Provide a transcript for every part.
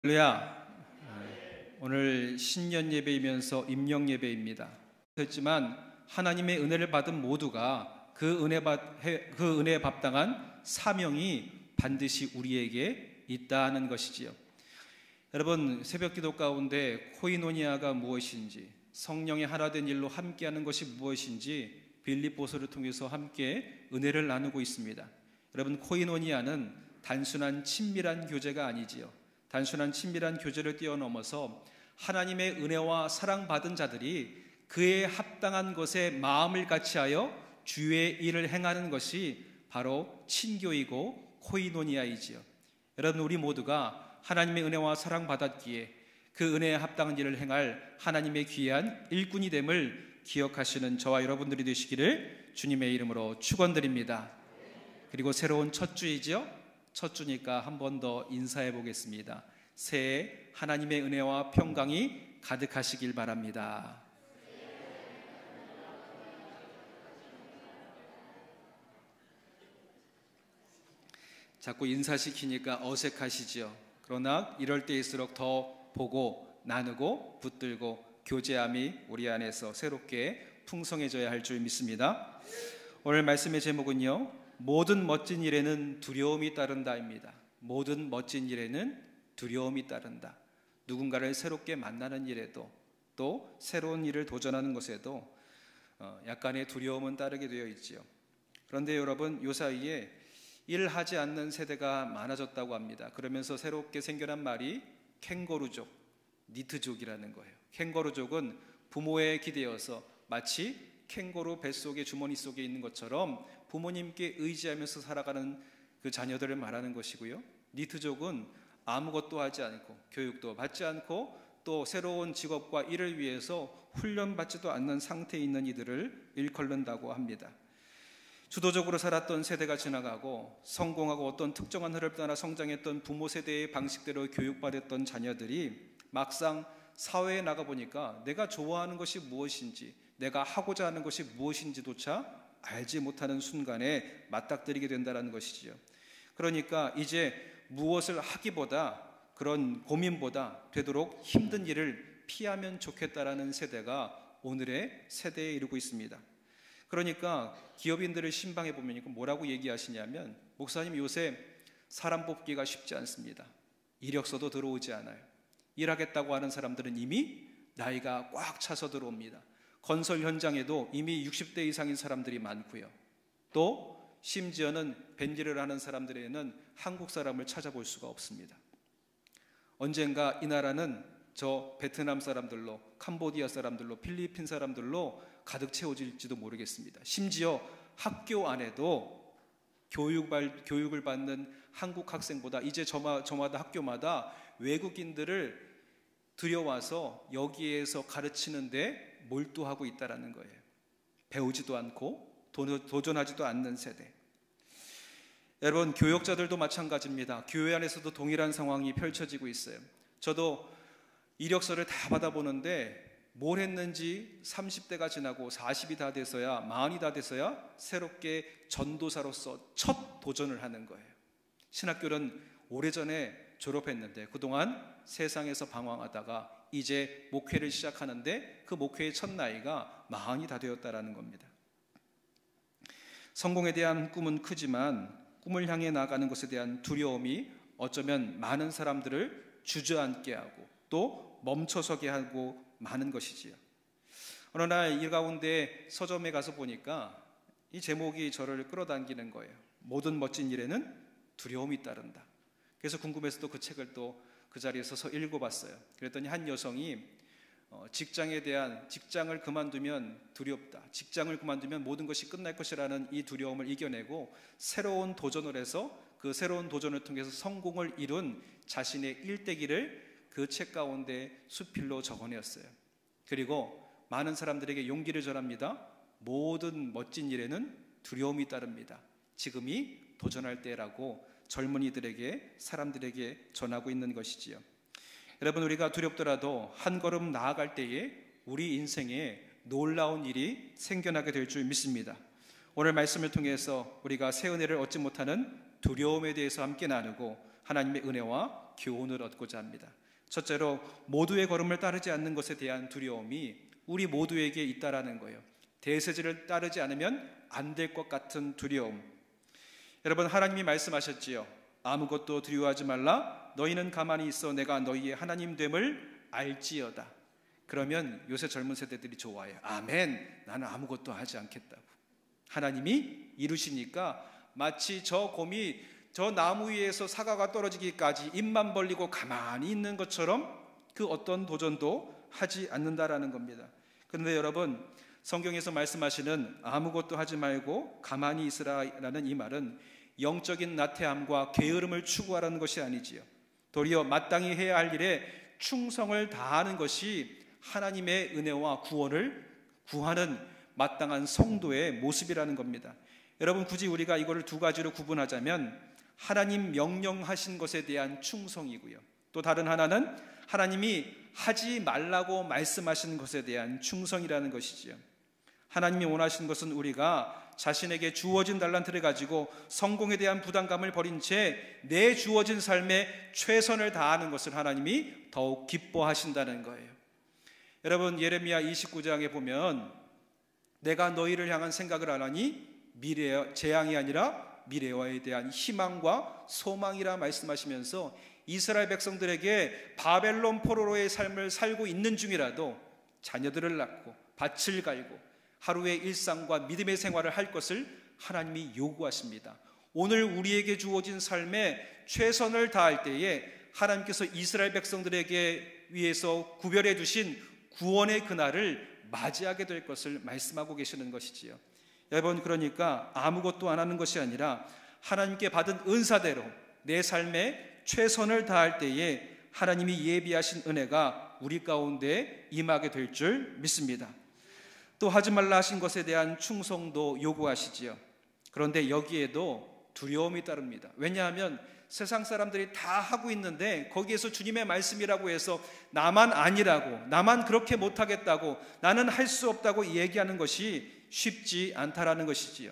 할렐루야. 오늘 신년 예배이면서 임령 예배입니다. 그렇지만 하나님의 은혜를 받은 모두가 그 은혜에 합당한 사명이 반드시 우리에게 있다는 것이지요. 여러분, 새벽기도 가운데 코이노니아가 무엇인지, 성령의 하나된 일로 함께하는 것이 무엇인지 빌립보서를 통해서 함께 은혜를 나누고 있습니다. 여러분, 코이노니아는 단순한 친밀한 교제가 아니지요. 단순한 친밀한 교제를 뛰어넘어서 하나님의 은혜와 사랑받은 자들이 그에 합당한 것에 마음을 같이하여 주의 일을 행하는 것이 바로 친교이고 코이노니아이지요. 여러분, 우리 모두가 하나님의 은혜와 사랑받았기에 그 은혜에 합당한 일을 행할 하나님의 귀한 일꾼이 됨을 기억하시는 저와 여러분들이 되시기를 주님의 이름으로 축원드립니다. 그리고 새로운 첫 주이죠. 첫 주니까 한 번 더 인사해 보겠습니다. 새해 하나님의 은혜와 평강이 가득하시길 바랍니다. 자꾸 인사시키니까 어색하시죠. 그러나 이럴 때일수록 더 보고 나누고 붙들고 교제함이 우리 안에서 새롭게 풍성해져야 할 줄 믿습니다. 오늘 말씀의 제목은요, 모든 멋진 일에는 두려움이 따른다입니다. 모든 멋진 일에는 두려움이 따른다. 누군가를 새롭게 만나는 일에도 또 새로운 일을 도전하는 것에도 약간의 두려움은 따르게 되어 있지요. 그런데 여러분, 요 사이에 일을 하지 않는 세대가 많아졌다고 합니다. 그러면서 새롭게 생겨난 말이 캥거루족, 니트족이라는 거예요. 캥거루족은 부모에 기대어서 마치 캥거루 뱃속에 주머니 속에 있는 것처럼 부모님께 의지하면서 살아가는 그 자녀들을 말하는 것이고요. 니트족은 아무것도 하지 않고 교육도 받지 않고 또 새로운 직업과 일을 위해서 훈련받지도 않는 상태에 있는 이들을 일컬는다고 합니다. 주도적으로 살았던 세대가 지나가고 성공하고 어떤 특정한 흐름을 따라 성장했던 부모 세대의 방식대로 교육받았던 자녀들이 막상 사회에 나가보니까 내가 좋아하는 것이 무엇인지, 내가 하고자 하는 것이 무엇인지조차 알지 못하는 순간에 맞닥뜨리게 된다는 것이지요. 그러니까 이제 무엇을 하기보다, 그런 고민보다 되도록 힘든 일을 피하면 좋겠다라는 세대가 오늘의 세대에 이르고 있습니다. 그러니까 기업인들을 신방해 보면 뭐라고 얘기하시냐면, 목사님 요새 사람 뽑기가 쉽지 않습니다. 이력서도 들어오지 않아요. 일하겠다고 하는 사람들은 이미 나이가 꽉 차서 들어옵니다. 건설 현장에도 이미 60대 이상인 사람들이 많고요. 또 심지어는 벤질을 하는 사람들에는 한국 사람을 찾아볼 수가 없습니다. 언젠가 이 나라는 저 베트남 사람들로, 캄보디아 사람들로, 필리핀 사람들로 가득 채워질지도 모르겠습니다. 심지어 학교 안에도 교육을 받는 한국 학생보다 이제 저마다 학교마다 외국인들을 들여와서 여기에서 가르치는데 몰두하고 있다는 거예요. 배우지도 않고 도전하지도 않는 세대. 여러분, 교역자들도 마찬가지입니다. 교회 안에서도 동일한 상황이 펼쳐지고 있어요. 저도 이력서를 다 받아보는데 뭘 했는지 30대가 지나고 40이 다 돼서야, 40이 다 돼서야 새롭게 전도사로서 첫 도전을 하는 거예요. 신학교는 오래전에 졸업했는데 그동안 세상에서 방황하다가 이제 목회를 시작하는데 그 목회의 첫 나이가 40이 다 되었다라는 겁니다. 성공에 대한 꿈은 크지만 꿈을 향해 나가는 것에 대한 두려움이 어쩌면 많은 사람들을 주저앉게 하고 또 멈춰서게 하고 많은 것이지요. 어느 날 이 가운데 서점에 가서 보니까 이 제목이 저를 끌어당기는 거예요. 모든 멋진 일에는 두려움이 따른다. 그래서 궁금해서 또 그 책을 또 그 자리에 서서 읽어봤어요. 그랬더니 한 여성이 직장을 그만두면 두렵다, 직장을 그만두면 모든 것이 끝날 것이라는 이 두려움을 이겨내고 새로운 도전을 해서 그 새로운 도전을 통해서 성공을 이룬 자신의 일대기를 그 책 가운데 수필로 적어내었어요. 그리고 많은 사람들에게 용기를 전합니다. 모든 멋진 일에는 두려움이 따릅니다. 지금이 도전할 때라고 젊은이들에게, 사람들에게 전하고 있는 것이지요. 여러분, 우리가 두렵더라도 한 걸음 나아갈 때에 우리 인생에 놀라운 일이 생겨나게 될 줄 믿습니다. 오늘 말씀을 통해서 우리가 새 은혜를 얻지 못하는 두려움에 대해서 함께 나누고 하나님의 은혜와 교훈을 얻고자 합니다. 첫째로 모두의 걸음을 따르지 않는 것에 대한 두려움이 우리 모두에게 있다라는 거예요. 대세제를 따르지 않으면 안 될 것 같은 두려움. 여러분, 하나님이 말씀하셨지요. 아무것도 두려워하지 말라. 너희는 가만히 있어 내가 너희의 하나님 됨을 알지어다. 그러면 요새 젊은 세대들이 좋아해요. 아멘. 나는 아무것도 하지 않겠다고. 하나님이 이루시니까 마치 저 곰이 저 나무 위에서 사과가 떨어지기까지 입만 벌리고 가만히 있는 것처럼 그 어떤 도전도 하지 않는다라는 겁니다. 그런데 여러분, 성경에서 말씀하시는 아무것도 하지 말고 가만히 있으라라는 이 말은 영적인 나태함과 게으름을 추구하라는 것이 아니지요. 도리어 마땅히 해야 할 일에 충성을 다하는 것이 하나님의 은혜와 구원을 구하는 마땅한 성도의 모습이라는 겁니다. 여러분, 굳이 우리가 이거를 두 가지로 구분하자면 하나님 명령하신 것에 대한 충성이고요, 또 다른 하나는 하나님이 하지 말라고 말씀하신 것에 대한 충성이라는 것이지요. 하나님이 원하시는 것은 우리가 자신에게 주어진 달란트를 가지고 성공에 대한 부담감을 버린 채 내 주어진 삶에 최선을 다하는 것을 하나님이 더욱 기뻐하신다는 거예요. 여러분, 예레미야 29장에 보면 내가 너희를 향한 생각을 안 하니 재앙이 아니라 미래와에 대한 희망과 소망이라 말씀하시면서 이스라엘 백성들에게 바벨론 포로로의 삶을 살고 있는 중이라도 자녀들을 낳고 밭을 갈고 하루의 일상과 믿음의 생활을 할 것을 하나님이 요구하십니다. 오늘 우리에게 주어진 삶에 최선을 다할 때에 하나님께서 이스라엘 백성들에게 위해서 구별해 두신 구원의 그날을 맞이하게 될 것을 말씀하고 계시는 것이지요. 여러분, 그러니까 아무것도 안 하는 것이 아니라 하나님께 받은 은사대로 내 삶에 최선을 다할 때에 하나님이 예비하신 은혜가 우리 가운데 임하게 될 줄 믿습니다. 또 하지 말라 하신 것에 대한 충성도 요구하시지요. 그런데 여기에도 두려움이 따릅니다. 왜냐하면 세상 사람들이 다 하고 있는데 거기에서 주님의 말씀이라고 해서 나만 아니라고, 나만 그렇게 못하겠다고, 나는 할 수 없다고 얘기하는 것이 쉽지 않다라는 것이지요.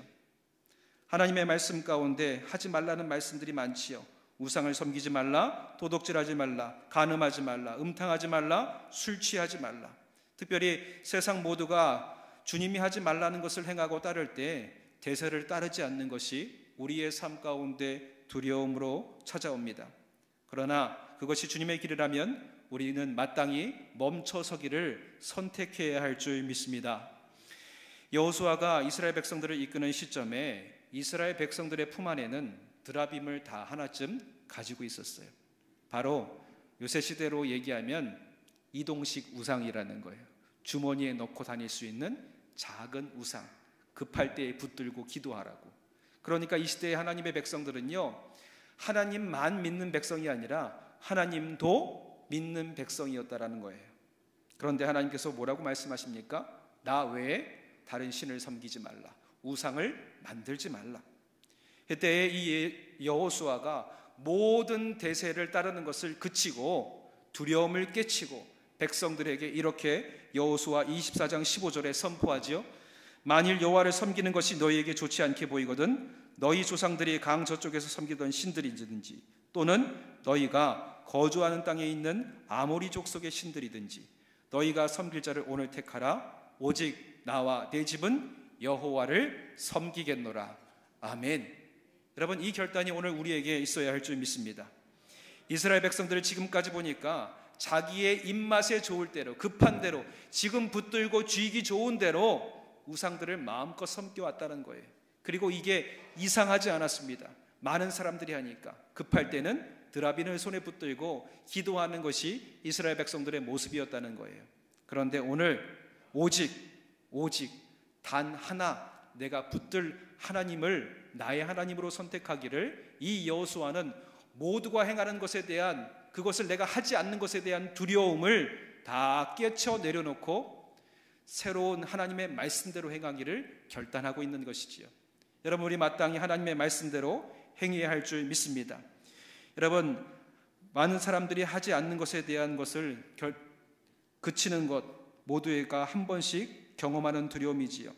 하나님의 말씀 가운데 하지 말라는 말씀들이 많지요. 우상을 섬기지 말라, 도둑질하지 말라, 간음하지 말라, 음탕하지 말라, 술 취하지 말라. 특별히 세상 모두가 주님이 하지 말라는 것을 행하고 따를 때 대세를 따르지 않는 것이 우리의 삶 가운데 두려움으로 찾아옵니다. 그러나 그것이 주님의 길이라면 우리는 마땅히 멈춰서기를 선택해야 할 줄 믿습니다. 여호수아가 이스라엘 백성들을 이끄는 시점에 이스라엘 백성들의 품 안에는 드라빔을 다 하나쯤 가지고 있었어요. 바로 요새 시대로 얘기하면 이동식 우상이라는 거예요. 주머니에 넣고 다닐 수 있는 작은 우상, 급할 때에 붙들고 기도하라고. 그러니까 이 시대의 하나님의 백성들은요, 하나님만 믿는 백성이 아니라 하나님도 믿는 백성이었다라는 거예요. 그런데 하나님께서 뭐라고 말씀하십니까? 나 외에 다른 신을 섬기지 말라, 우상을 만들지 말라. 그때에 이 여호수아가 모든 대세를 따르는 것을 그치고 두려움을 깨치고 백성들에게 이렇게 여호수아 24장 15절에 선포하지요. 만일 여호와를 섬기는 것이 너희에게 좋지 않게 보이거든 너희 조상들이 강 저쪽에서 섬기던 신들이든지 또는 너희가 거주하는 땅에 있는 아모리 족속의 신들이든지 너희가 섬길 자를 오늘 택하라. 오직 나와 내 집은 여호와를 섬기겠노라. 아멘. 여러분, 이 결단이 오늘 우리에게 있어야 할 줄 믿습니다. 이스라엘 백성들을 지금까지 보니까 자기의 입맛에 좋을 대로, 급한 대로, 지금 붙들고 쥐기 좋은 대로 우상들을 마음껏 섬겨왔다는 거예요. 그리고 이게 이상하지 않았습니다. 많은 사람들이 하니까 급할 때는 드라빈을 손에 붙들고 기도하는 것이 이스라엘 백성들의 모습이었다는 거예요. 그런데 오늘 오직 단 하나 내가 붙들 하나님을 나의 하나님으로 선택하기를 이 여호수아는 모두가 행하는 것에 대한, 그것을 내가 하지 않는 것에 대한 두려움을 다 깨쳐 내려놓고 새로운 하나님의 말씀대로 행하기를 결단하고 있는 것이지요. 여러분, 우리 마땅히 하나님의 말씀대로 행해야 할 줄 믿습니다. 여러분, 많은 사람들이 하지 않는 것에 대한 것을 그치는 것 모두가 한 번씩 경험하는 두려움이지요.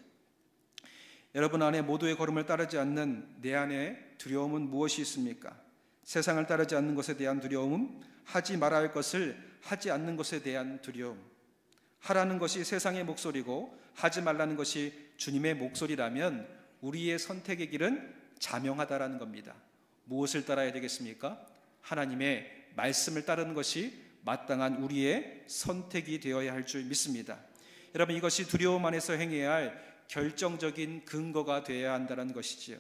여러분 안에 모두의 걸음을 따르지 않는 내 안에 두려움은 무엇이 있습니까? 세상을 따르지 않는 것에 대한 두려움은 하지 말아야 할 것을 하지 않는 것에 대한 두려움. 하라는 것이 세상의 목소리고 하지 말라는 것이 주님의 목소리라면 우리의 선택의 길은 자명하다라는 겁니다. 무엇을 따라야 되겠습니까? 하나님의 말씀을 따르는 것이 마땅한 우리의 선택이 되어야 할 줄 믿습니다. 여러분, 이것이 두려움 안에서 행해야 할 결정적인 근거가 되어야 한다는 것이지요.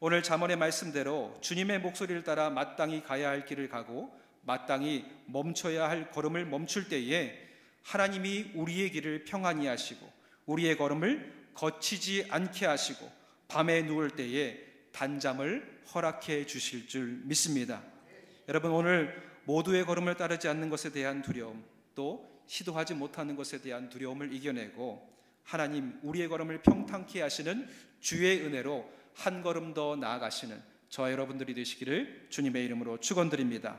오늘 잠언의 말씀대로 주님의 목소리를 따라 마땅히 가야 할 길을 가고 마땅히 멈춰야 할 걸음을 멈출 때에 하나님이 우리의 길을 평안히 하시고 우리의 걸음을 거치지 않게 하시고 밤에 누울 때에 단잠을 허락해 주실 줄 믿습니다. 여러분, 오늘 모두의 걸음을 따르지 않는 것에 대한 두려움, 또 시도하지 못하는 것에 대한 두려움을 이겨내고 하나님 우리의 걸음을 평탄케 하시는 주의 은혜로 한 걸음 더 나아가시는 저와 여러분들이 되시기를 주님의 이름으로 축원드립니다.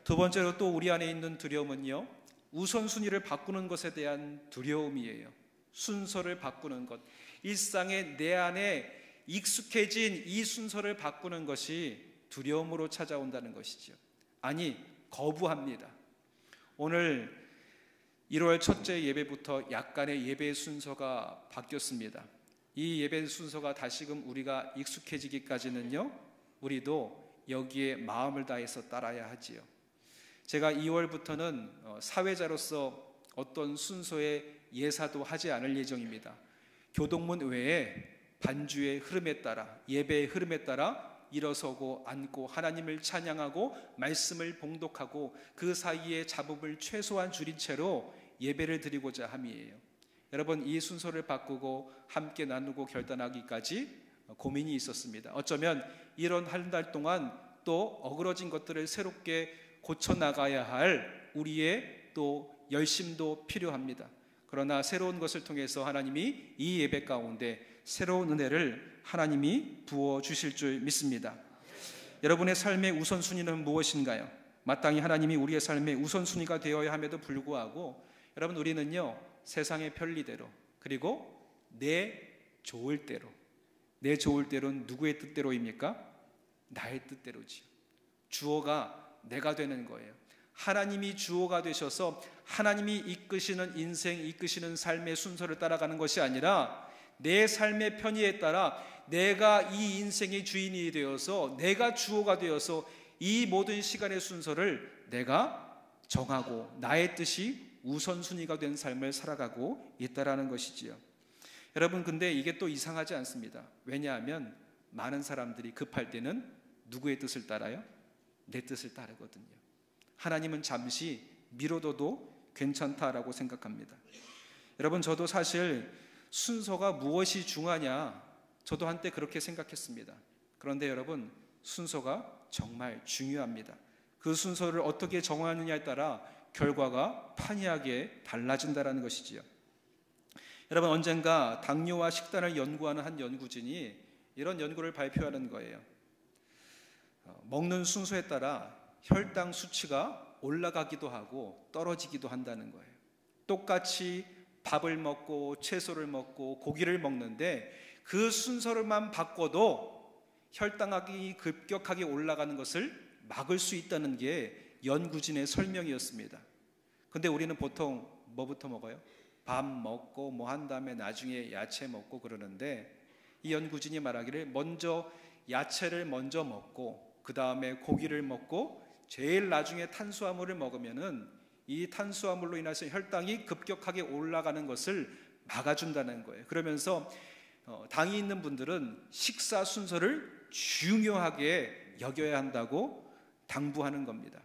두 번째로 또 우리 안에 있는 두려움은요, 우선순위를 바꾸는 것에 대한 두려움이에요. 순서를 바꾸는 것, 일상의 내 안에 익숙해진 이 순서를 바꾸는 것이 두려움으로 찾아온다는 것이죠. 아니, 거부합니다. 오늘 1월 첫째 예배부터 약간의 예배 순서가 바뀌었습니다. 이 예배 순서가 다시금 우리가 익숙해지기까지는요, 우리도 여기에 마음을 다해서 따라야 하지요. 제가 2월부터는 사회자로서 어떤 순서의 예사도 하지 않을 예정입니다. 교동문 외에 반주의 흐름에 따라, 예배의 흐름에 따라 일어서고 앉고 하나님을 찬양하고 말씀을 봉독하고 그 사이에 잡음을 최소한 줄인 채로 예배를 드리고자 함이에요. 여러분, 이 순서를 바꾸고 함께 나누고 결단하기까지 고민이 있었습니다. 어쩌면 이런 한 달 동안 또 어그러진 것들을 새롭게 고쳐나가야 할 우리의 또 열심도 필요합니다. 그러나 새로운 것을 통해서 하나님이 이 예배 가운데 새로운 은혜를 하나님이 부어주실 줄 믿습니다. 여러분의 삶의 우선순위는 무엇인가요? 마땅히 하나님이 우리의 삶의 우선순위가 되어야 함에도 불구하고 여러분, 우리는요, 세상의 편리대로, 그리고 내 좋을 대로, 내 좋을 대로는 누구의 뜻대로입니까? 나의 뜻대로지요. 주어가 내가 되는 거예요. 하나님이 주어가 되셔서 하나님이 이끄시는 인생, 이끄시는 삶의 순서를 따라가는 것이 아니라 내 삶의 편의에 따라 내가 이 인생의 주인이 되어서 내가 주어가 되어서 이 모든 시간의 순서를 내가 정하고 나의 뜻이 우선순위가 된 삶을 살아가고 있다라는 것이지요. 여러분, 근데 이게 또 이상하지 않습니다. 왜냐하면 많은 사람들이 급할 때는 누구의 뜻을 따라요? 내 뜻을 따르거든요. 하나님은 잠시 미뤄둬도 괜찮다라고 생각합니다. 여러분, 저도 사실 순서가 무엇이 중요하냐, 저도 한때 그렇게 생각했습니다. 그런데 여러분, 순서가 정말 중요합니다. 그 순서를 어떻게 정하느냐에 따라 결과가 판이하게 달라진다는 것이지요. 여러분, 언젠가 당뇨와 식단을 연구하는 한 연구진이 이런 연구를 발표하는 거예요. 먹는 순서에 따라 혈당 수치가 올라가기도 하고 떨어지기도 한다는 거예요. 똑같이 밥을 먹고 채소를 먹고 고기를 먹는데 그 순서를만 바꿔도 혈당이 급격하게 올라가는 것을 막을 수 있다는 게 연구진의 설명이었습니다. 근데 우리는 보통 뭐부터 먹어요? 밥 먹고 뭐 한 다음에 나중에 야채 먹고 그러는데 이 연구진이 말하기를 먼저 야채를 먼저 먹고 그 다음에 고기를 먹고 제일 나중에 탄수화물을 먹으면은 이 탄수화물로 인해서 혈당이 급격하게 올라가는 것을 막아준다는 거예요. 그러면서 당이 있는 분들은 식사 순서를 중요하게 여겨야 한다고 당부하는 겁니다.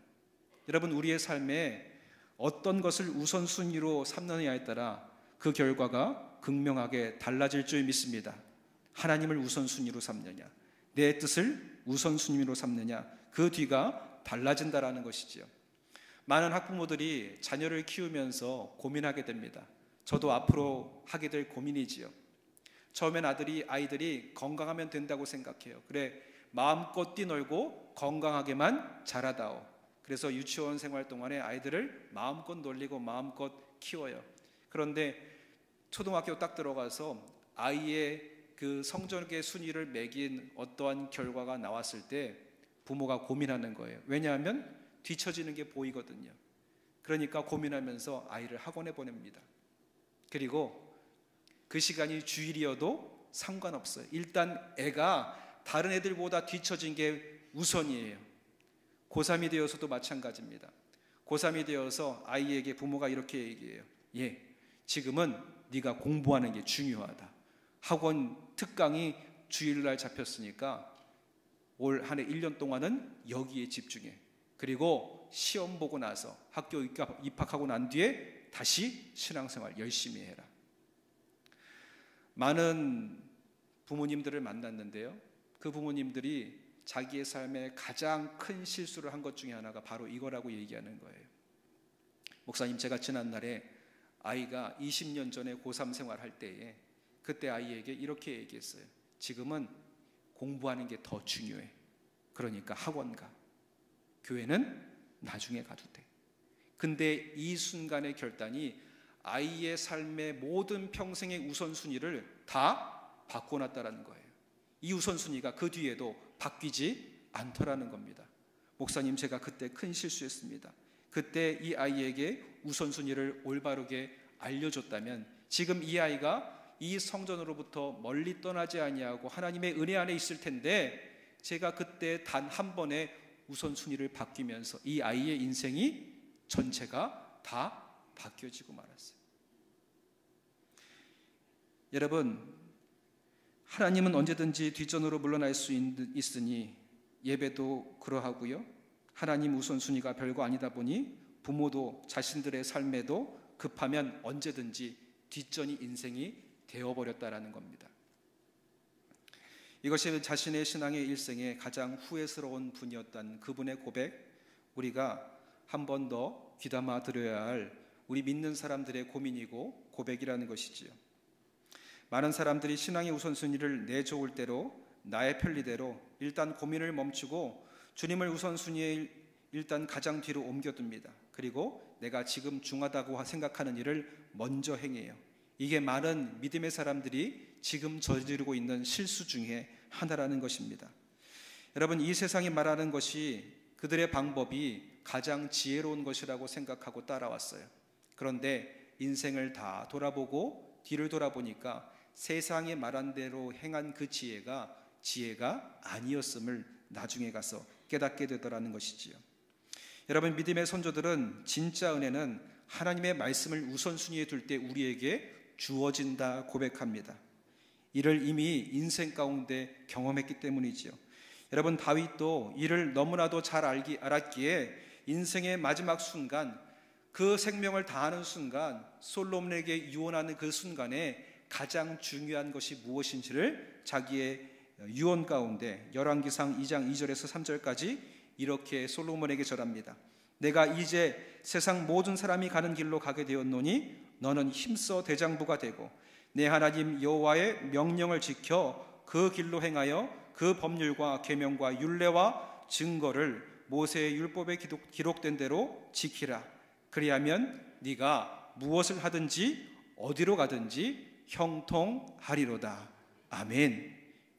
여러분, 우리의 삶에 어떤 것을 우선순위로 삼느냐에 따라 그 결과가 극명하게 달라질 줄 믿습니다. 하나님을 우선순위로 삼느냐, 내 뜻을 우선순위로 삼느냐, 그 뒤가 달라진다라는 것이지요. 많은 학부모들이 자녀를 키우면서 고민하게 됩니다. 저도 앞으로 하게 될 고민이지요. 처음엔 아이들이 건강하면 된다고 생각해요. 그래, 마음껏 뛰놀고 건강하게만 자라다오. 그래서 유치원 생활 동안에 아이들을 마음껏 놀리고 마음껏 키워요. 그런데 초등학교 딱 들어가서 아이의 그 성적의 순위를 매긴 어떠한 결과가 나왔을 때 부모가 고민하는 거예요. 왜냐하면 뒤처지는 게 보이거든요. 그러니까 고민하면서 아이를 학원에 보냅니다. 그리고 그 시간이 주일이어도 상관없어요. 일단 애가 다른 애들보다 뒤처진 게 우선이에요. 고3이 되어서도 마찬가지입니다. 고3이 되어서 아이에게 부모가 이렇게 얘기해요. 지금은 네가 공부하는 게 중요하다. 학원 특강이 주일날 잡혔으니까 올 한 해 1년 동안은 여기에 집중해. 그리고 시험 보고 나서 학교 입학하고 난 뒤에 다시 신앙생활 열심히 해라. 많은 부모님들을 만났는데요, 그 부모님들이 자기의 삶에 가장 큰 실수를 한 것 중에 하나가 바로 이거라고 얘기하는 거예요. 목사님, 제가 지난날에 아이가 20년 전에 고3 생활할 때에 그때 아이에게 이렇게 얘기했어요. 지금은 공부하는 게 더 중요해. 그러니까 학원 가. 교회는 나중에 가도 돼. 근데 이 순간의 결단이 아이의 삶의 모든 평생의 우선순위를 다 바꿔놨다라는 거예요. 이 우선순위가 그 뒤에도 바뀌지 않더라는 겁니다. 목사님, 제가 그때 큰 실수했습니다. 그때 이 아이에게 우선순위를 올바르게 알려줬다면 지금 이 아이가 이 성전으로부터 멀리 떠나지 아니하고 하나님의 은혜 안에 있을 텐데, 제가 그때 단 한 번의 우선순위를 바뀌면서 이 아이의 인생이 전체가 다 바뀌어지고 말았어요. 여러분, 하나님은 언제든지 뒷전으로 물러날 수 있으니 예배도 그러하고요, 하나님 우선순위가 별거 아니다 보니 부모도 자신들의 삶에도 급하면 언제든지 뒷전이 인생이 되어버렸다라는 겁니다. 이것이 자신의 신앙의 일생에 가장 후회스러운 분이었던 그분의 고백, 우리가 한 번 더 귀담아 들어야 할 우리 믿는 사람들의 고민이고 고백이라는 것이지요. 많은 사람들이 신앙의 우선순위를 내 좋을 대로, 나의 편리대로 일단 고민을 멈추고 주님을 우선순위에 일단 가장 뒤로 옮겨둡니다. 그리고 내가 지금 중하다고 생각하는 일을 먼저 행해요. 이게 많은 믿음의 사람들이 지금 저지르고 있는 실수 중에 하나라는 것입니다. 여러분, 이 세상이 말하는 것이 그들의 방법이 가장 지혜로운 것이라고 생각하고 따라왔어요. 그런데 인생을 다 돌아보고 뒤를 돌아보니까 세상이 말한 대로 행한 그 지혜가 아니었음을 나중에 가서 깨닫게 되더라는 것이지요. 여러분, 믿음의 선조들은 진짜 은혜는 하나님의 말씀을 우선순위에 둘 때 우리에게 주어진다 고백합니다. 이를 이미 인생 가운데 경험했기 때문이지요. 여러분, 다윗도 이를 너무나도 잘 알았기에 인생의 마지막 순간, 그 생명을 다하는 순간, 솔로몬에게 유언하는 그 순간에 가장 중요한 것이 무엇인지를 자기의 유언 가운데 열왕기상 2장 2절에서 3절까지 이렇게 솔로몬에게 절합니다. 내가 이제 세상 모든 사람이 가는 길로 가게 되었노니 너는 힘써 대장부가 되고 내 하나님 여호와의 명령을 지켜 그 길로 행하여 그 법률과 계명과 율례와 증거를 모세의 율법에 기록된 대로 지키라. 그리하면 네가 무엇을 하든지 어디로 가든지 형통하리로다. 아멘.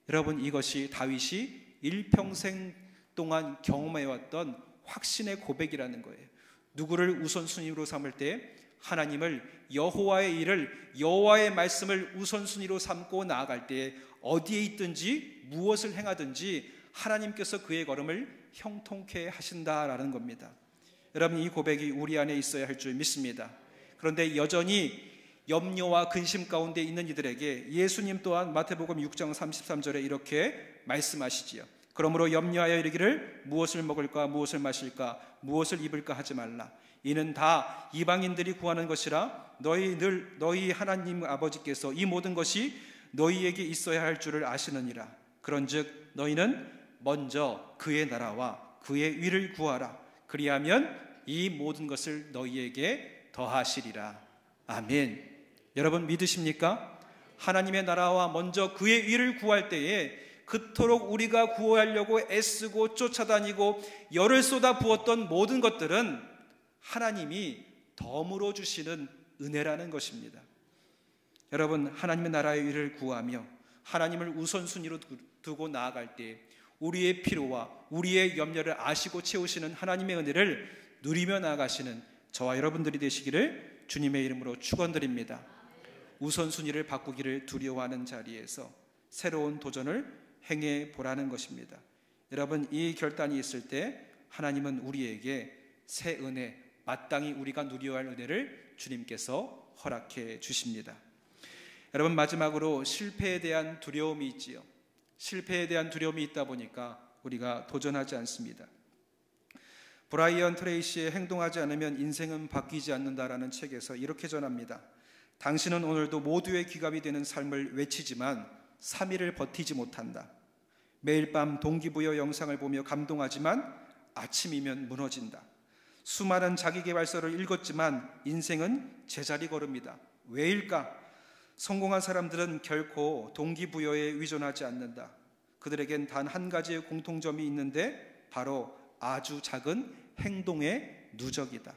여러분, 이것이 다윗이 일평생 동안 경험해왔던 확신의 고백이라는 거예요. 누구를 우선순위로 삼을 때 하나님을, 여호와의 일을, 여호와의 말씀을 우선순위로 삼고 나아갈 때 어디에 있든지 무엇을 행하든지 하나님께서 그의 걸음을 형통케 하신다라는 겁니다. 여러분, 이 고백이 우리 안에 있어야 할 줄 믿습니다. 그런데 여전히 염려와 근심 가운데 있는 이들에게 예수님 또한 마태복음 6장 33절에 이렇게 말씀하시지요. 그러므로 염려하여 이르기를 무엇을 먹을까 무엇을 마실까 무엇을 입을까 하지 말라. 이는 다 이방인들이 구하는 것이라 너희 하나님 아버지께서 이 모든 것이 너희에게 있어야 할 줄을 아시느니라. 그런즉 너희는 먼저 그의 나라와 그의 의를 구하라. 그리하면 이 모든 것을 너희에게 더하시리라. 아멘. 여러분, 믿으십니까? 하나님의 나라와 먼저 그의 의를 구할 때에 그토록 우리가 구하려고 애쓰고 쫓아다니고 열을 쏟아 부었던 모든 것들은 하나님이 덤으로 주시는 은혜라는 것입니다. 여러분, 하나님의 나라의 의를 구하며 하나님을 우선순위로 두고 나아갈 때 우리의 필요와 우리의 염려를 아시고 채우시는 하나님의 은혜를 누리며 나아가시는 저와 여러분들이 되시기를 주님의 이름으로 축원드립니다. 우선순위를 바꾸기를 두려워하는 자리에서 새로운 도전을 행해 보라는 것입니다. 여러분, 이 결단이 있을 때 하나님은 우리에게 새 은혜, 마땅히 우리가 누려야 할 은혜를 주님께서 허락해 주십니다. 여러분, 마지막으로 실패에 대한 두려움이 있지요. 실패에 대한 두려움이 있다 보니까 우리가 도전하지 않습니다. 브라이언 트레이시의 행동하지 않으면 인생은 바뀌지 않는다라는 책에서 이렇게 전합니다. 당신은 오늘도 모두의 귀감이 되는 삶을 외치지만 3일을 버티지 못한다. 매일 밤 동기부여 영상을 보며 감동하지만 아침이면 무너진다. 수많은 자기계발서를 읽었지만 인생은 제자리 걸음이다. 왜일까? 성공한 사람들은 결코 동기부여에 의존하지 않는다. 그들에겐 단 한 가지의 공통점이 있는데 바로 아주 작은 행동의 누적이다.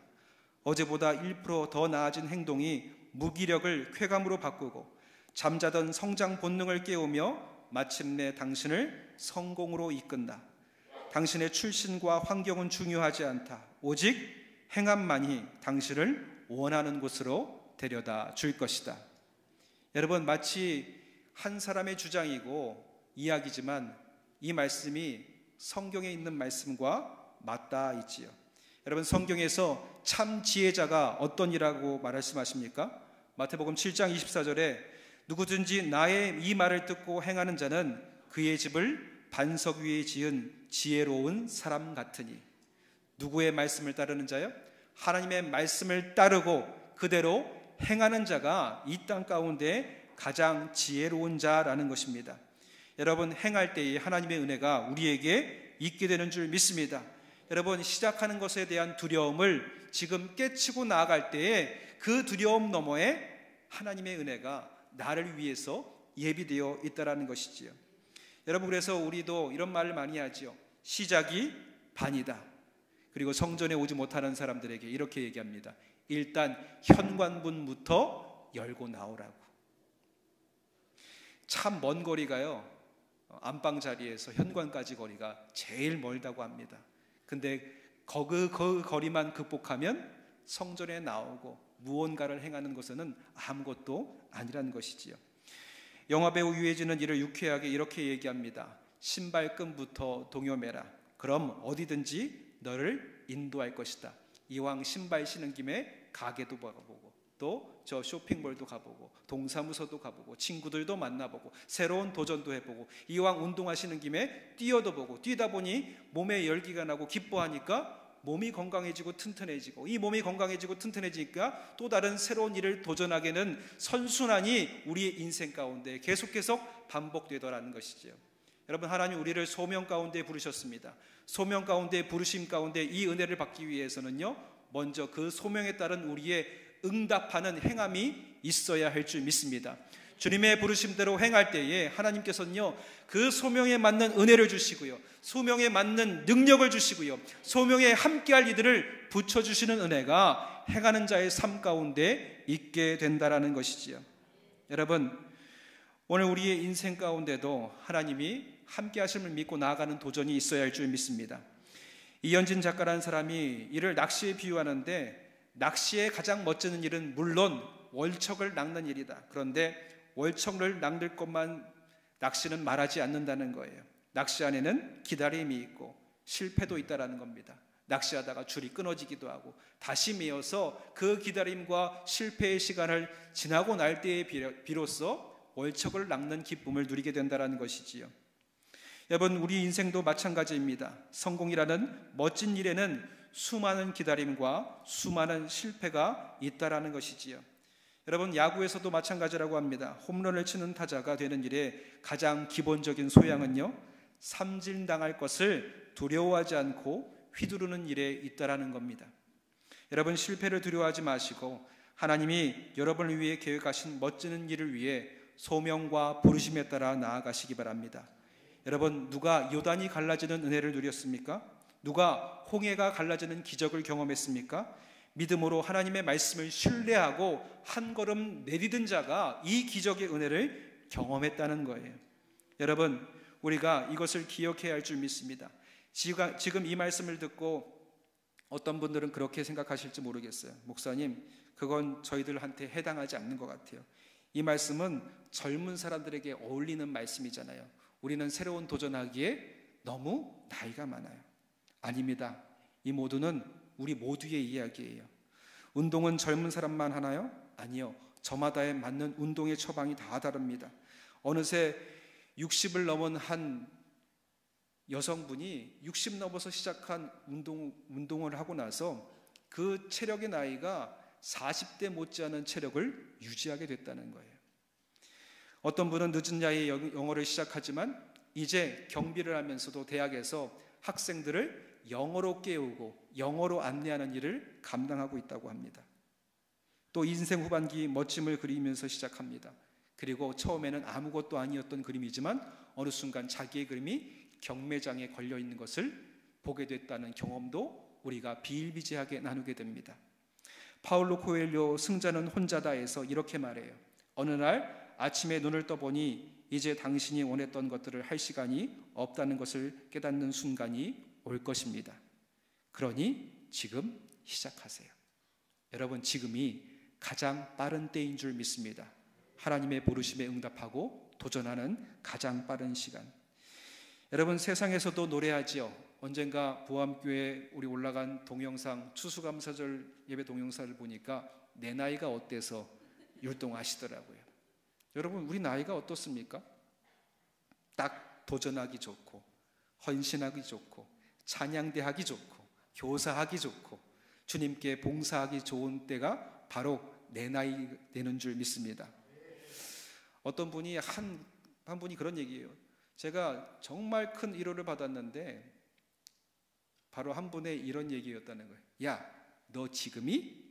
어제보다 1% 더 나아진 행동이 무기력을 쾌감으로 바꾸고 잠자던 성장 본능을 깨우며 마침내 당신을 성공으로 이끈다. 당신의 출신과 환경은 중요하지 않다. 오직 행함만이 당신을 원하는 곳으로 데려다 줄 것이다. 여러분, 마치 한 사람의 주장이고 이야기지만 이 말씀이 성경에 있는 말씀과 맞닿아 있지요. 여러분, 성경에서 참 지혜자가 어떤 이라고 말씀하십니까? 마태복음 7장 24절에 누구든지 나의 이 말을 듣고 행하는 자는 그의 집을 반석 위에 지은 지혜로운 사람 같으니. 누구의 말씀을 따르는 자요? 하나님의 말씀을 따르고 그대로 행하는 자가 이 땅 가운데 가장 지혜로운 자라는 것입니다. 여러분, 행할 때에 하나님의 은혜가 우리에게 있게 되는 줄 믿습니다. 여러분, 시작하는 것에 대한 두려움을 지금 깨치고 나아갈 때에 그 두려움 너머에 하나님의 은혜가 나를 위해서 예비되어 있다는 것이지요. 여러분, 그래서 우리도 이런 말을 많이 하죠. 시작이 반이다. 그리고 성전에 오지 못하는 사람들에게 이렇게 얘기합니다. 일단 현관문부터 열고 나오라고. 참 먼 거리가요, 안방 자리에서 현관까지 거리가 제일 멀다고 합니다. 근데 그 거리만 극복하면 성전에 나오고 무언가를 행하는 것은 아무것도 아니라는 것이지요. 영화배우 유해진은 이를 유쾌하게 이렇게 얘기합니다. 신발끈부터 동요매라. 그럼 어디든지 너를 인도할 것이다. 이왕 신발 신은 김에 가게도 가보고 또 저 쇼핑몰도 가보고 동사무소도 가보고 친구들도 만나보고 새로운 도전도 해보고 이왕 운동하시는 김에 뛰어도 보고 뛰다 보니 몸에 열기가 나고 기뻐하니까 몸이 건강해지고 튼튼해지고 이 몸이 건강해지고 튼튼해지니까 또 다른 새로운 일을 도전하게는 선순환이 우리의 인생 가운데 계속해서 반복되더라는 것이죠. 여러분, 하나님 우리를 소명 가운데 부르셨습니다. 소명 가운데 부르심 가운데 이 은혜를 받기 위해서는요, 먼저 그 소명에 따른 우리의 응답하는 행함이 있어야 할 줄 믿습니다. 주님의 부르심대로 행할 때에 하나님께서는요, 그 소명에 맞는 은혜를 주시고요, 소명에 맞는 능력을 주시고요, 소명에 함께할 이들을 붙여주시는 은혜가 행하는 자의 삶 가운데 있게 된다라는 것이지요. 여러분, 오늘 우리의 인생 가운데도 하나님이 함께 하심을 믿고 나아가는 도전이 있어야 할 줄 믿습니다. 이현진 작가라는 사람이 이를 낚시에 비유하는데, 낚시의 가장 멋지는 일은 물론 월척을 낚는 일이다. 그런데 월척을 낚는 것만 낚시는 말하지 않는다는 거예요. 낚시 안에는 기다림이 있고 실패도 있다라는 겁니다. 낚시하다가 줄이 끊어지기도 하고 다시 메어서 그 기다림과 실패의 시간을 지나고 날 때에 비로소 월척을 낚는 기쁨을 누리게 된다는 것이지요. 여러분, 우리 인생도 마찬가지입니다. 성공이라는 멋진 일에는 수많은 기다림과 수많은 실패가 있다라는 것이지요. 여러분, 야구에서도 마찬가지라고 합니다. 홈런을 치는 타자가 되는 일에 가장 기본적인 소양은요, 삼진당할 것을 두려워하지 않고 휘두르는 일에 있다라는 겁니다. 여러분, 실패를 두려워하지 마시고 하나님이 여러분을 위해 계획하신 멋지는 일을 위해 소명과 부르심에 따라 나아가시기 바랍니다. 여러분, 누가 요단이 갈라지는 은혜를 누렸습니까? 누가 홍해가 갈라지는 기적을 경험했습니까? 믿음으로 하나님의 말씀을 신뢰하고 한 걸음 내디딘 자가 이 기적의 은혜를 경험했다는 거예요. 여러분, 우리가 이것을 기억해야 할 줄 믿습니다. 지금 이 말씀을 듣고 어떤 분들은 그렇게 생각하실지 모르겠어요. 목사님, 그건 저희들한테 해당하지 않는 것 같아요. 이 말씀은 젊은 사람들에게 어울리는 말씀이잖아요. 우리는 새로운 도전하기에 너무 나이가 많아요. 아닙니다. 이 모두는 우리 모두의 이야기예요. 운동은 젊은 사람만 하나요? 아니요. 저마다에 맞는 운동의 처방이 다 다릅니다. 어느새 60을 넘은 한 여성분이 60 넘어서 시작한 운동을 하고 나서 그 체력의 나이가 40대 못지않은 체력을 유지하게 됐다는 거예요. 어떤 분은 늦은 나이에 영어를 시작하지만 이제 경비를 하면서도 대학에서 학생들을 영어로 깨우고 영어로 안내하는 일을 감당하고 있다고 합니다. 또 인생 후반기 멋짐을 그리면서 시작합니다. 그리고 처음에는 아무것도 아니었던 그림이지만 어느 순간 자기의 그림이 경매장에 걸려 있는 것을 보게 됐다는 경험도 우리가 비일비재하게 나누게 됩니다. 파울로 코엘료 승자는 혼자다에서 이렇게 말해요. 어느 날 아침에 눈을 떠보니 이제 당신이 원했던 것들을 할 시간이 없다는 것을 깨닫는 순간이 올 것입니다. 그러니 지금 시작하세요. 여러분, 지금이 가장 빠른 때인 줄 믿습니다. 하나님의 부르심에 응답하고 도전하는 가장 빠른 시간. 여러분, 세상에서도 노래하지요. 언젠가 보암교회 우리 올라간 동영상, 추수감사절 예배 동영상을 보니까 내 나이가 어때서 율동하시더라고요. 여러분, 우리 나이가 어떻습니까? 딱 도전하기 좋고 헌신하기 좋고 찬양대하기 좋고 교사하기 좋고 주님께 봉사하기 좋은 때가 바로 내 나이 되는 줄 믿습니다. 어떤 분이 한 분이 그런 얘기예요. 제가 정말 큰 위로를 받았는데 바로 한 분의 이런 얘기였다는 거예요. 야, 너 지금이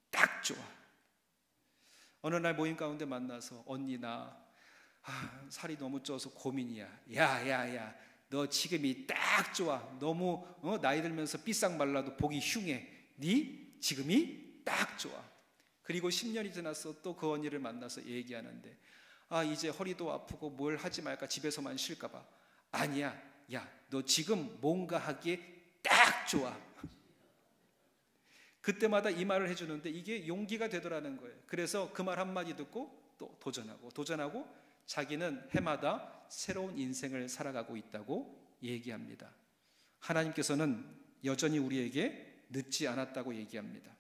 딱 좋아. 어느 날 모임 가운데 만나서 언니 나 살이 너무 쪄서 고민이야. 야, 너 지금이 딱 좋아. 너무 나이 들면서 삐싹 말라도 보기 흉해. 네 지금이 딱 좋아. 그리고 10년이 지나서 또 그 언니를 만나서 얘기하는데 이제 허리도 아프고 뭘 하지 말까 집에서만 쉴까 봐. 아니야. 야, 너 지금 뭔가 하기에 딱 좋아. 그때마다 이 말을 해주는데 이게 용기가 되더라는 거예요. 그래서 그 말 한마디 듣고 또 도전하고 자기는 해마다 새로운 인생을 살아가고 있다고 얘기합니다. 하나님께서는 여전히 우리에게 늦지 않았다고 얘기합니다.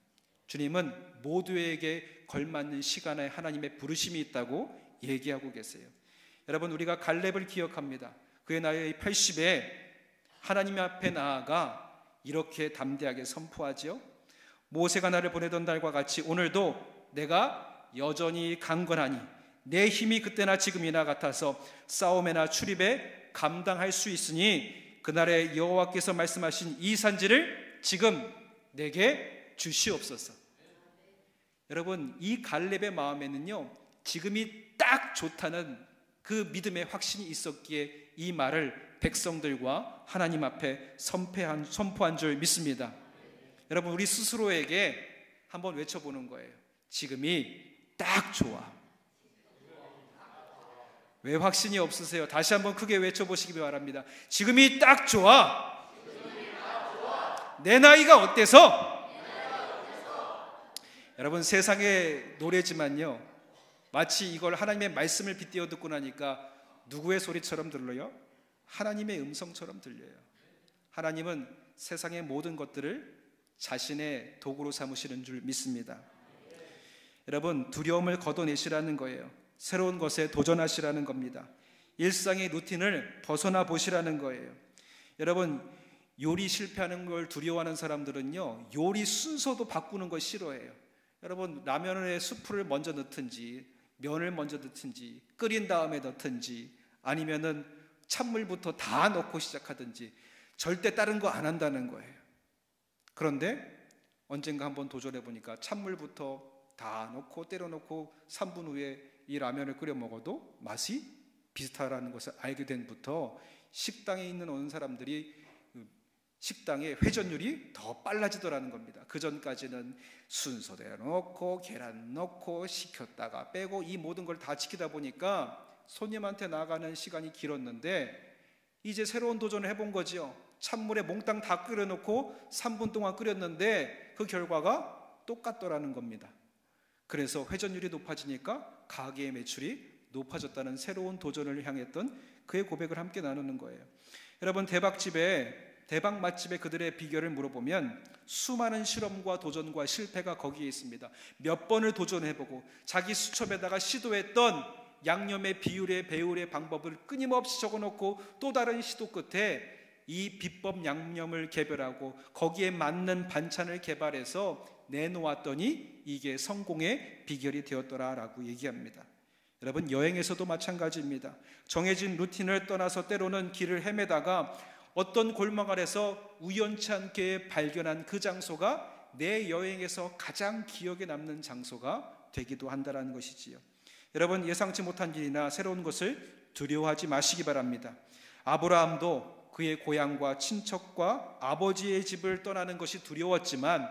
주님은 모두에게 걸맞는 시간에 하나님의 부르심이 있다고 얘기하고 계세요. 여러분, 우리가 갈렙을 기억합니다. 그의 나이 80에 하나님 앞에 나아가 이렇게 담대하게 선포하지요. 모세가 나를 보내던 날과 같이 오늘도 내가 여전히 강건하니 내 힘이 그때나 지금이나 같아서 싸움에나 출입에 감당할 수 있으니 그날에 여호와께서 말씀하신 이 산지를 지금 내게 주시옵소서. 여러분, 이 갈렙의 마음에는요 지금이 딱 좋다는 그 믿음의 확신이 있었기에 이 말을 백성들과 하나님 앞에 선포한 줄 믿습니다. 여러분, 우리 스스로에게 한번 외쳐보는 거예요. 지금이 딱 좋아. 왜 확신이 없으세요? 다시 한번 크게 외쳐보시기 바랍니다. 지금이 딱 좋아. 내 나이가 어때서? 여러분, 세상의 노래지만요 마치 이걸 하나님의 말씀을 빗대어 듣고 나니까 누구의 소리처럼 들려요? 하나님의 음성처럼 들려요. 하나님은 세상의 모든 것들을 자신의 도구로 삼으시는 줄 믿습니다. 여러분, 두려움을 걷어내시라는 거예요. 새로운 것에 도전하시라는 겁니다. 일상의 루틴을 벗어나 보시라는 거예요. 여러분, 요리 실패하는 걸 두려워하는 사람들은요 요리 순서도 바꾸는 걸 싫어해요. 여러분, 라면에 수프를 먼저 넣든지 면을 먼저 넣든지 끓인 다음에 넣든지 아니면은 찬물부터 다 넣고 시작하든지 절대 다른 거 안 한다는 거예요. 그런데 언젠가 한번 도전해 보니까 찬물부터 다 넣고 때려 넣고 3분 후에 이 라면을 끓여 먹어도 맛이 비슷하다는 것을 알게 된부터 식당에 있는 어느 사람들이 식당의 회전율이 더 빨라지더라는 겁니다. 그 전까지는 순서대로 넣고 계란 넣고 식혔다가 빼고 이 모든 걸 다 지키다 보니까 손님한테 나가는 시간이 길었는데 이제 새로운 도전을 해본 거죠. 찬물에 몽땅 다 끓여놓고 3분 동안 끓였는데 그 결과가 똑같더라는 겁니다. 그래서 회전율이 높아지니까 가게의 매출이 높아졌다는 새로운 도전을 향했던 그의 고백을 함께 나누는 거예요. 여러분, 대박 맛집에 그들의 비결을 물어보면 수많은 실험과 도전과 실패가 거기에 있습니다. 몇 번을 도전해보고 자기 수첩에다가 시도했던 양념의 비율의 배율의 방법을 끊임없이 적어놓고 또 다른 시도 끝에 이 비법 양념을 개별하고 거기에 맞는 반찬을 개발해서 내놓았더니 이게 성공의 비결이 되었더라라고 얘기합니다. 여러분, 여행에서도 마찬가지입니다. 정해진 루틴을 떠나서 때로는 길을 헤매다가 어떤 골목 아래서 우연치 않게 발견한 그 장소가 내 여행에서 가장 기억에 남는 장소가 되기도 한다는 것이지요. 여러분, 예상치 못한 일이나 새로운 것을 두려워하지 마시기 바랍니다. 아브라함도 그의 고향과 친척과 아버지의 집을 떠나는 것이 두려웠지만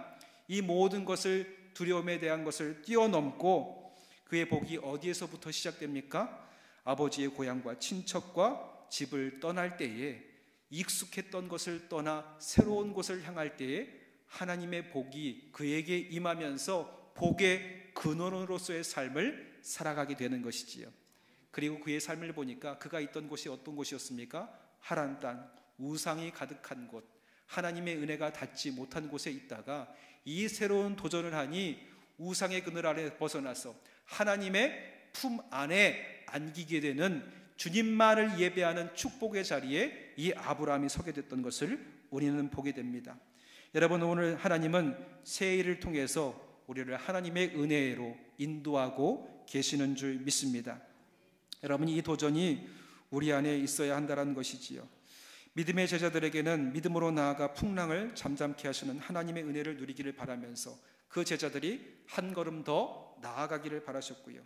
이 모든 것을, 두려움에 대한 것을 뛰어넘고 그의 복이 어디에서부터 시작됩니까? 아버지의 고향과 친척과 집을 떠날 때에, 익숙했던 것을 떠나 새로운 곳을 향할 때에 하나님의 복이 그에게 임하면서 복의 근원으로서의 삶을 살아가게 되는 것이지요. 그리고 그의 삶을 보니까 그가 있던 곳이 어떤 곳이었습니까? 하란 땅, 우상이 가득한 곳, 하나님의 은혜가 닿지 못한 곳에 있다가 이 새로운 도전을 하니 우상의 그늘 아래 벗어나서 하나님의 품 안에 안기게 되는, 주님만을 예배하는 축복의 자리에 이 아브라함이 서게 됐던 것을 우리는 보게 됩니다. 여러분, 오늘 하나님은 새 일을 통해서 우리를 하나님의 은혜로 인도하고 계시는 줄 믿습니다. 여러분, 이 도전이 우리 안에 있어야 한다는 것이지요. 믿음의 제자들에게는 믿음으로 나아가 풍랑을 잠잠케 하시는 하나님의 은혜를 누리기를 바라면서 그 제자들이 한 걸음 더 나아가기를 바라셨고요.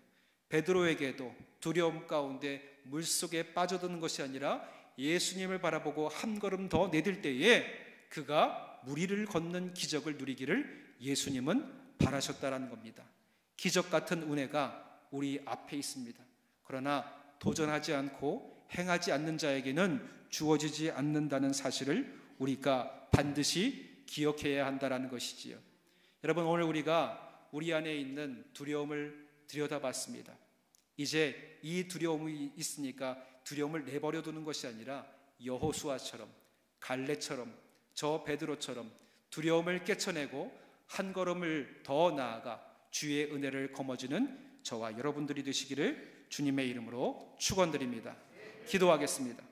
베드로에게도 두려움 가운데 물속에 빠져드는 것이 아니라 예수님을 바라보고 한 걸음 더 내딜 때에 그가 물 위를 걷는 기적을 누리기를 예수님은 바라셨다라는 겁니다. 기적 같은 은혜가 우리 앞에 있습니다. 그러나 도전하지 않고 행하지 않는 자에게는 주어지지 않는다는 사실을 우리가 반드시 기억해야 한다는 것이지요. 여러분, 오늘 우리가 우리 안에 있는 두려움을 들여다봤습니다. 이제 이 두려움이 있으니까 두려움을 내버려 두는 것이 아니라 여호수아처럼, 갈렙처럼, 저 베드로처럼 두려움을 깨쳐내고 한 걸음을 더 나아가 주의 은혜를 거머쥐는 저와 여러분들이 되시기를 주님의 이름으로 축원드립니다. 기도하겠습니다.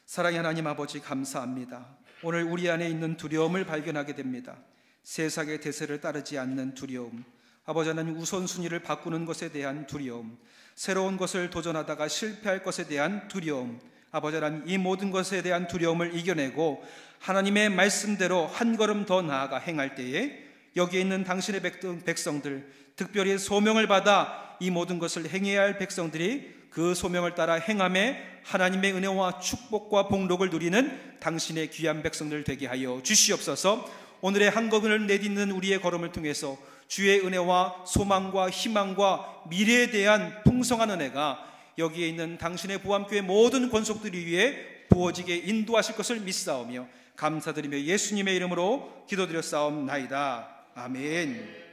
사랑의 하나님 아버지, 감사합니다. 오늘 우리 안에 있는 두려움을 발견하게 됩니다. 세상의 대세를 따르지 않는 두려움, 아버지 하나님 우선순위를 바꾸는 것에 대한 두려움, 새로운 것을 도전하다가 실패할 것에 대한 두려움, 아버지 하나님 이 모든 것에 대한 두려움을 이겨내고 하나님의 말씀대로 한 걸음 더 나아가 행할 때에 여기에 있는 당신의 백성들, 특별히 소명을 받아 이 모든 것을 행해야 할 백성들이 그 소명을 따라 행함에 하나님의 은혜와 축복과 복록을 누리는 당신의 귀한 백성들 되게 하여 주시옵소서. 오늘의 한 걸음을 내딛는 우리의 걸음을 통해서 주의 은혜와 소망과 희망과 미래에 대한 풍성한 은혜가 여기에 있는 당신의 부함교회 모든 권속들 위에 부어지게 인도하실 것을 믿사오며 감사드리며 예수님의 이름으로 기도드렸사옵나이다. 아멘.